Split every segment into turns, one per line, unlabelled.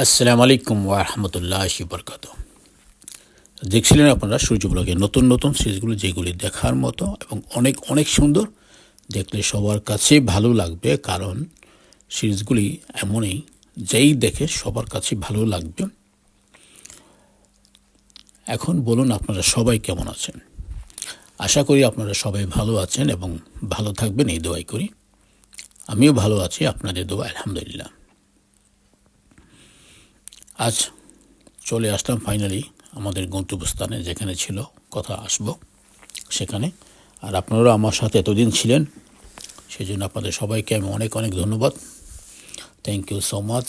আসসালামু আলাইকুম ওয়া রাহমাতুল্লাহি ওয়া বারাকাতুহু। দেখছিলেন আপনারা সূর্য ব্লগের নতুন নতুন সিরিজগুলো, যেগুলি দেখার মতো এবং অনেক অনেক সুন্দর। দেখলে সবার কাছেই ভালো লাগবে, কারণ সিরিজগুলি এমনই, যেই দেখে সবার কাছেই ভালো লাগবে। এখন বলুন, আপনারা সবাই কেমন আছেন? আশা করি আপনারা সবাই ভালো আছেন এবং ভালো থাকবেন, এই দোয়াই করি। আমিও ভালো আছি, আপনাদের দোয়া, আলহামদুলিল্লাহ। আজ চলে আসলাম ফাইনালি আমাদের গন্তব্যস্থানে, যেখানে ছিল কথা আসবো সেখানে। আর আপনারাও আমার সাথে এতদিন ছিলেন, সেই জন্য আপনাদের সবাইকে আমি অনেক অনেক ধন্যবাদ। Thank you so much.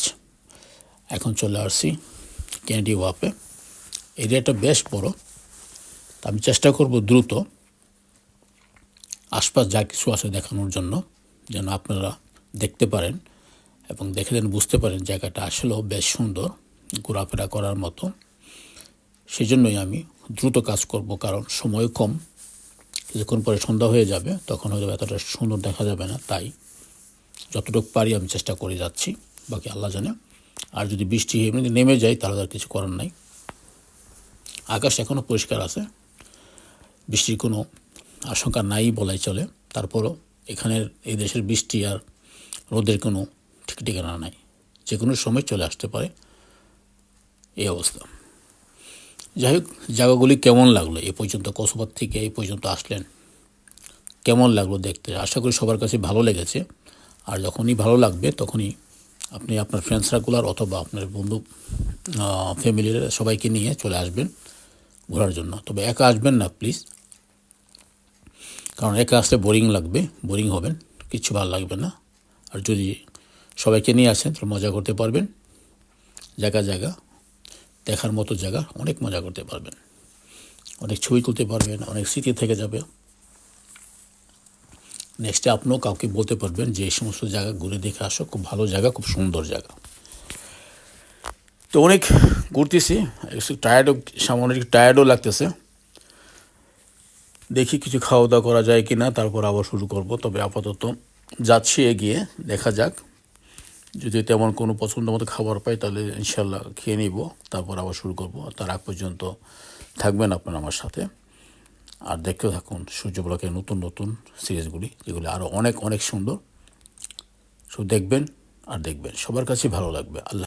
এখন চলে আসছি ক্যান্ডি ওয়াপে। এরিয়াটা বেশ বড়, আমি চেষ্টা করব দ্রুত আশপাশ যা কিছু আছে দেখানোর জন্য, যেন আপনারা দেখতে পারেন এবং দেখে যেন বুঝতে পারেন জায়গাটা আসলেও বেশ সুন্দর, ঘোরাফেরা করার মতো। সেই জন্যই আমি দ্রুত কাজ করব, কারণ সময় কম। কিছুক্ষণ পরে সন্ধ্যা হয়ে যাবে, তখন হয়তো এতটা সুন্দর দেখা যাবে না। তাই যতটুকু পারি আমি চেষ্টা করে যাচ্ছি, বাকি আল্লাহ জানে। আর যদি বৃষ্টি এমনি নেমে যায় তাহলে আর কিছু করার নাই। আকাশ এখনও পরিষ্কার আছে, বৃষ্টির কোনো আশঙ্কা নাই বলাই চলে। তারপরও এখানের এই দেশের বৃষ্টি আর রোদের কোনো ঠিক ঠিকানা নাই, যে কোনো সময় চলে আসতে পারে, এই অবস্থা। যাই হোক, জায়গাগুলি কেমন লাগলো এ পর্যন্ত? কসবার থেকে এই পর্যন্ত আসলেন, কেমন লাগলো দেখতে? আশা করি সবার কাছে ভালো লেগেছে। আর যখনই ভালো লাগবে তখনই আপনি আপনার ফ্রেন্ড সার্কুলার অথবা আপনার বন্ধু ফ্যামিলির সবাইকে নিয়ে চলে আসবেন ঘোরার জন্য। তবে একা আসবেন না প্লিজ, কারণ একা আসলে বোরিং লাগবে, বোরিং হবেন, কিচ্ছু ভালো লাগবে না। আর যদি সবাইকে নিয়ে আসেন তাহলে মজা করতে পারবেন, জায়গা জায়গা দেখার মতো জায়গা, অনেক মজা করতে পারবেন, অনেক ছবি তুলতে পারবেন, অনেক স্মৃতি থেকে যাবে। নেক্সটে আপনিও কাউকে বলতে পারবেন যে এই সমস্ত জায়গা ঘুরে দেখে আসো, খুব ভালো জায়গা, খুব সুন্দর জায়গা। তো অনেক ঘুরতেছি, একটু সামনে টায়ার্ডও লাগতেছে। দেখি কিছু খাওয়া দাওয়া করা যায় কি না, তারপর আবার শুরু করব। তবে আপাতত যাচ্ছি এগিয়ে, দেখা যাক। যদি তেমন কোনো পছন্দ মতো খাবার পাই তাহলে ইনশাল্লাহ খেয়ে নিব, তারপর আবার শুরু করব। তার আগ পর্যন্ত থাকবেন আপনারা আমার সাথে, আর দেখতে থাকুন সূর্য ব্লকের নতুন নতুন সিরিজগুলি, যেগুলি আরও অনেক অনেক সুন্দর। শুধু দেখবেন আর দেখবেন, সবার কাছেই ভালো লাগবে। আল্লাহ।